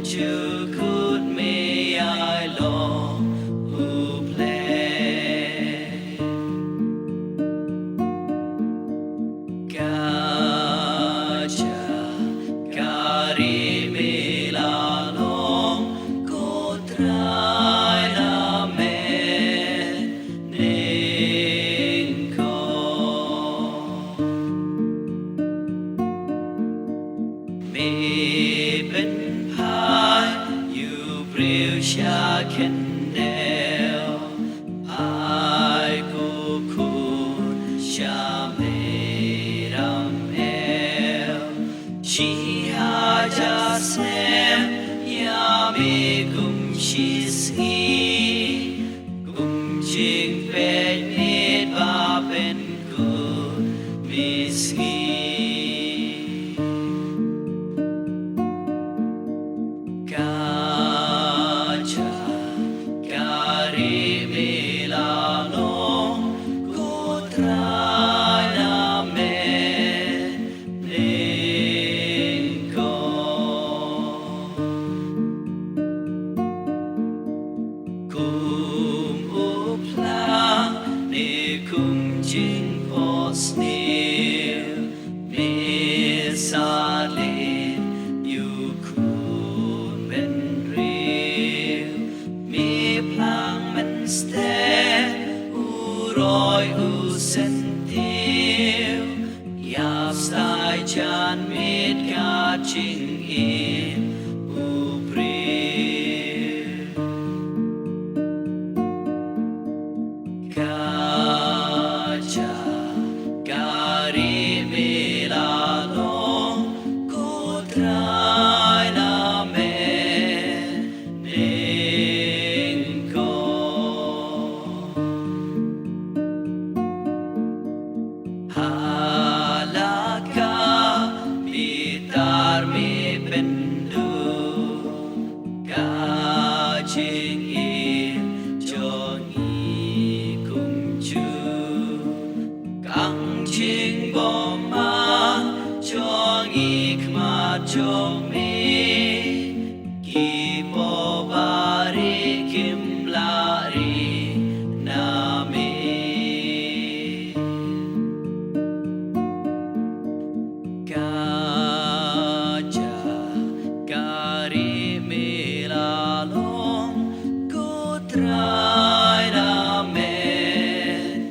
bymjukut may I long who play Jakarieh may la long ko trai mynnyngkong may pynphai you briew khaïndew ai cô khun shym ramew hajar snem Sngi jingpeit miet pynkut Sngi Jakarieh may la long ko trai jingpeit snem salin you khun briew plang stem roi sentiu Saiñ chan miet JINGIM briew Jakarieh may la long ko trai mynnyngkong halaka pitar may pendu JINGIM jong jing bom ma jong jong ki bo bari kim lari nami Jakarieh may la long ko trai mynnyngkong